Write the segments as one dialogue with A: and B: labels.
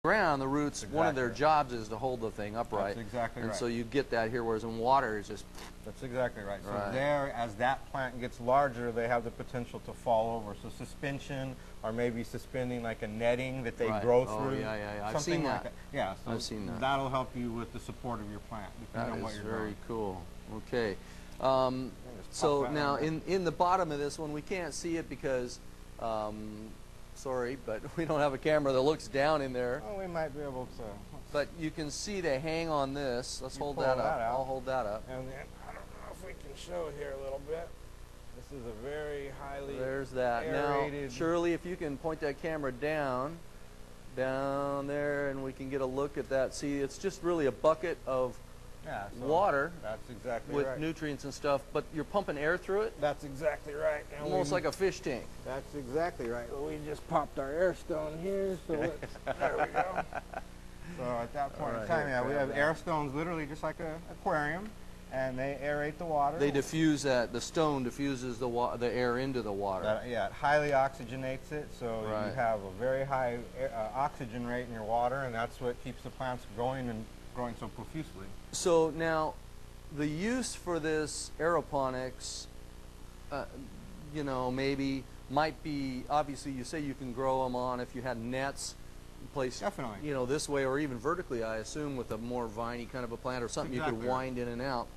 A: ground, the roots,
B: Exactly.
A: one of their jobs is to hold the thing upright.
B: That's exactly right.
A: And so you get that here, whereas in water, it's just...
B: That's exactly right. So
A: Right.
B: there, as that plant gets larger, they have the potential to fall over. So suspension, or maybe suspending like a netting that they
A: Right.
B: grow
A: Oh,
B: through.
A: yeah, yeah, yeah. I've
B: Something
A: seen
B: like
A: that.
B: Yeah, so
A: I've seen that.
B: that'll help you with the support of your plant,
A: That
B: depending on what
A: is
B: you're
A: very
B: growing.
A: cool. Okay.
B: Just
A: So
B: pop that
A: now
B: on there.
A: in the bottom of this one, we can't see it because, sorry, but we don't have a camera that looks down in there.
B: Oh, we might be able to.
A: But you can see they hang on this. Let's hold
B: pull
A: that
B: that
A: up.
B: out.
A: I'll hold that up.
B: And then, I don't know if we can show it here a little bit. This is a very highly
A: There's that.
B: aerated.
A: Now, Shirley, if you can point that camera down there, and we can get a look at that. See, it's just really a bucket of
B: so
A: water
B: That's exactly
A: with
B: right.
A: nutrients and stuff, but you're pumping air through it,
B: That's exactly right. And
A: almost like a fish tank.
B: That's exactly right. Well, we just popped our air stone here, so let's, there we go. So at that point in time, yeah, we have air stones literally just like an aquarium, and they aerate the water.
A: They diffuse that, the stone diffuses the air into the water.
B: Yeah, it highly oxygenates it, so
A: Right.
B: you have a very high oxygen rate in your water, and that's what keeps the plants growing and growing so profusely.
A: So now, the use for this aeroponics, you know, maybe might be, obviously you say you can grow them on if you had nets placed,
B: Definitely.
A: you know, this way or even vertically, I assume, with a more viney kind of a plant or something you
B: Exactly
A: could wind in and out,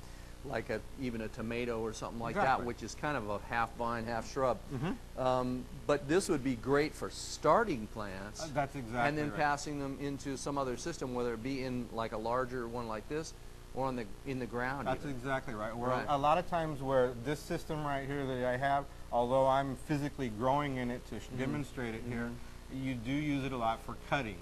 A: like even a tomato or something like that,
B: Exactly.
A: which is kind of a half vine, half shrub.
B: Mm-hmm.
A: But this would be great for starting plants.
B: That's exactly
A: And then
B: right.
A: passing them into some other system, whether it be in like a larger one like this, or in the ground.
B: That's
A: even.
B: exactly right. Where
A: Right.
B: a lot of times where this system right here that I have, although I'm physically growing in it to demonstrate it here, you do use it a lot for cuttings.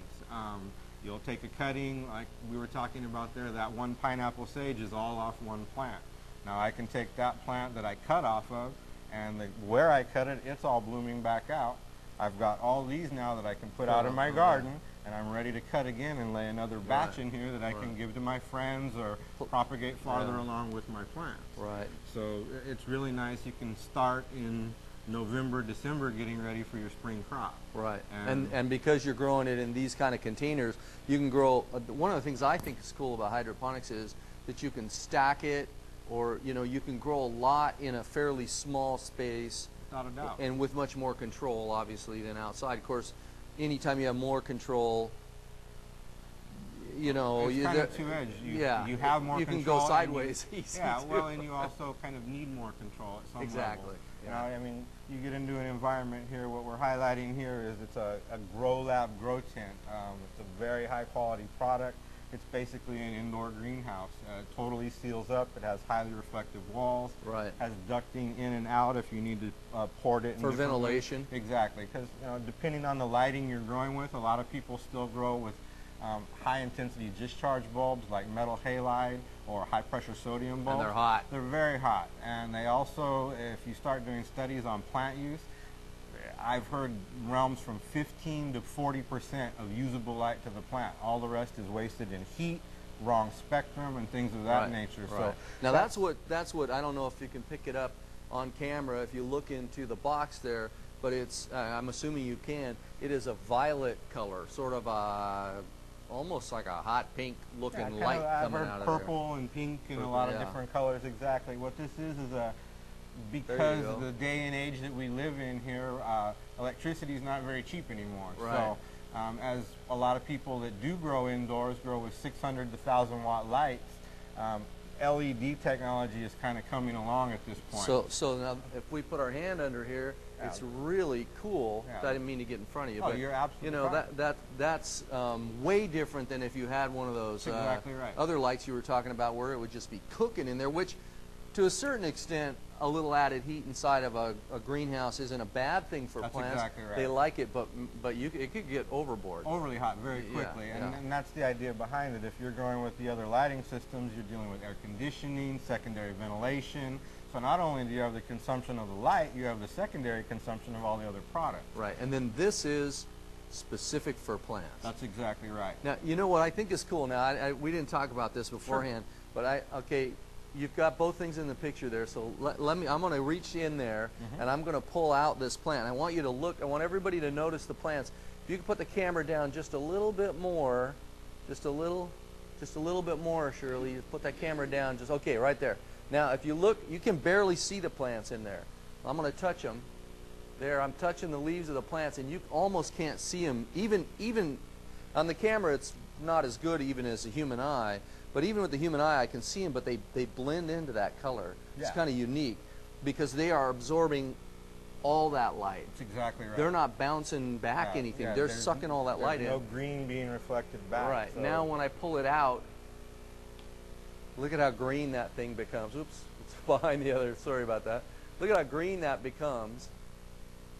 B: You'll take a cutting, like we were talking about there, that one pineapple sage is all off one plant. Now I can take that plant that I cut off of, and where I cut it, it's all blooming back out. I've got all these now that I can put out in my garden, and I'm ready to cut again and lay another batch in here that I can give to my friends or propagate farther along with my plants.
A: Right.
B: So it's really nice. You can start in November, December getting ready for your spring crop.
A: Right.
B: And-
A: And because you're growing it in these kind of containers, you can grow, one of the things I think is cool about hydroponics is that you can stack it, or you know, you can grow a lot in a fairly small space.
B: Without a doubt.
A: And with much more control, obviously, than outside. Of course, anytime you have more control, you know,
B: it's kind of two-edged. You have more
A: you
B: control.
A: can go
B: and
A: sideways easy.
B: Yeah,
A: too.
B: well, and you also kind of need more control at some
A: Exactly.
B: level.
A: Yeah.
B: You know, I mean, you get into an environment here, what we're highlighting here is it's a Grow Lab grow tent. It's a very high quality product. It's basically an indoor greenhouse. It totally seals up. It has highly reflective walls.
A: Right.
B: Has ducting in and out if you need to port it.
A: For ventilation.
B: Exactly, because you know, depending on the lighting you're growing with, a lot of people still grow with high intensity discharge bulbs like metal halide or high pressure sodium bulbs.
A: And they're hot.
B: They're very hot. And they also, if you start doing studies on plant use, I've heard realms from 15 to 40% of usable light to the plant. All the rest is wasted in heat, wrong spectrum, and things of that nature.
A: Right.
B: So
A: now that's what I don't know if you can pick it up on camera if you look into the box there, but it's I'm assuming you can. It is a violet color, sort of a almost like a hot pink looking light coming out of there.
B: Purple and pink and
A: Purple,
B: a lot of
A: yeah.
B: different colors. Exactly. What this is a because of the day and age that we live in here, electricity is not very cheap anymore.
A: Right.
B: So as a lot of people that do grow indoors grow with 600 to 1,000 watt lights, LED technology is kind of coming along at this point.
A: So now if we put our hand under here, it's really cool.
B: Yeah.
A: I didn't mean to get in front of you,
B: Oh,
A: but
B: you're absolutely
A: you know
B: fine.
A: that's way different than if you had one of those
B: That's exactly right.
A: other lights you were talking about where it would just be cooking in there, which to a certain extent a little added heat inside of a greenhouse isn't a bad thing for
B: That's
A: plants.
B: exactly right.
A: They like it, but it could get overboard.
B: Overly hot very quickly, and that's the idea behind it. If you're going with the other lighting systems, you're dealing with air conditioning, secondary ventilation. So not only do you have the consumption of the light, you have the secondary consumption of all the other products.
A: Right, and then this is specific for plants.
B: That's exactly right.
A: Now, you know what I think is cool. Now, we didn't talk about this beforehand, but you've got both things in the picture there. So let me. I'm going to reach in there, and I'm going to pull out this plant. I want you to look. I want everybody to notice the plants. If you can put the camera down just a little bit more, just a little bit more, Shirley. You put that camera down, just okay, right there. Now, if you look, you can barely see the plants in there. I'm going to touch them. There, I'm touching the leaves of the plants, and you almost can't see them. Even on the camera, it's not as good even as the human eye. But even with the human eye, I can see them, but they blend into that color. It's kind of unique because they are absorbing all that light.
B: That's exactly right.
A: They're not bouncing back anything. They're sucking all that light in.
B: No green being reflected back.
A: Right.
B: So.
A: Now when I pull it out, look at how green that thing becomes. Oops, it's behind the other. Sorry about that. Look at how green that becomes.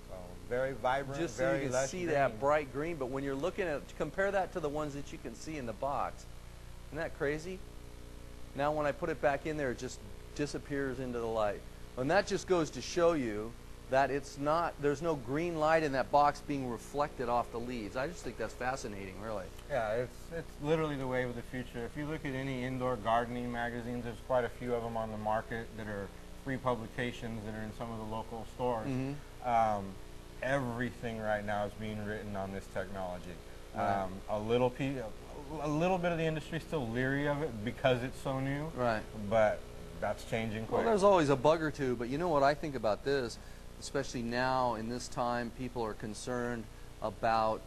B: So very vibrant,
A: just so
B: very
A: you can
B: lush
A: see
B: green.
A: that bright green. But when you're looking at, compare that to the ones that you can see in the box. Isn't that crazy? Now when I put it back in there, it just disappears into the light. And that just goes to show you that it's not, there's no green light in that box being reflected off the leaves. I just think that's fascinating, really.
B: Yeah, it's literally the wave of the future. If you look at any indoor gardening magazines, there's quite a few of them on the market that are free publications that are in some of the local stores. Everything right now is being written on this technology.
A: Right.
B: A little bit of the industry is still leery of it because it's so new.
A: Right.
B: But that's changing quick.
A: Well, there's always a bug or two, but you know what I think about this? Especially now in this time, people are concerned about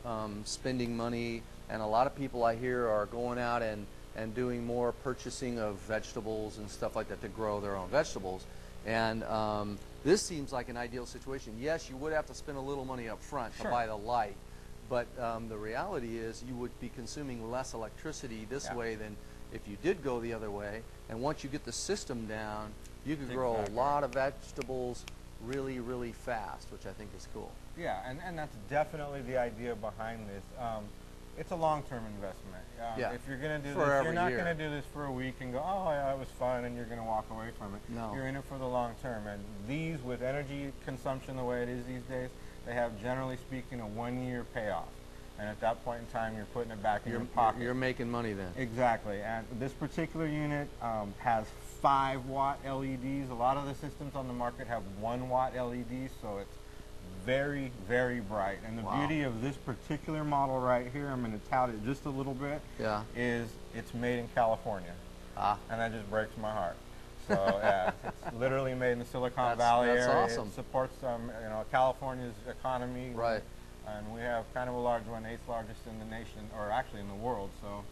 A: spending money, and a lot of people I hear are going out and doing more purchasing of vegetables and stuff like that to grow their own vegetables. And this seems like an ideal situation. Yes, you would have to spend a little money up front to buy the light, but the reality is you would be consuming less electricity this way than if you did go the other way. And once you get the system down, you could grow a lot of vegetables really, really fast, which I think is cool.
B: Yeah, and that's definitely the idea behind this. It's a long-term investment. If you're going to do this, you're not going to do this for a week and go, oh, yeah, it was fun, and you're going to walk away from it.
A: No.
B: You're in it for the long term. And these, with energy consumption the way it is these days, they have, generally speaking, a 1-year payoff. And at that point in time, you're putting it back in your pocket.
A: You're making money then.
B: Exactly. And this particular unit has 5-watt LEDs. A lot of the systems on the market have 1-watt LEDs, so it's very, very bright. And the beauty of this particular model right here, I'm going to tout it just a little bit, is it's made in California. And that just breaks my heart. So yeah, it's literally made in the Silicon Valley area.
A: That's awesome.
B: It supports California's economy.
A: Right.
B: And we have kind of a large one, 8th largest in the nation, or actually in the world. So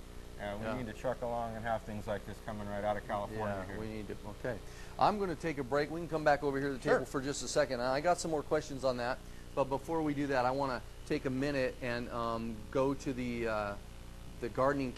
B: we need to truck along and have things like this coming right out of California here.
A: We need to. Okay. I'm going to take a break. We can come back over here to the table for just a second. I got some more questions on that. But before we do that, I want to take a minute and go to the gardening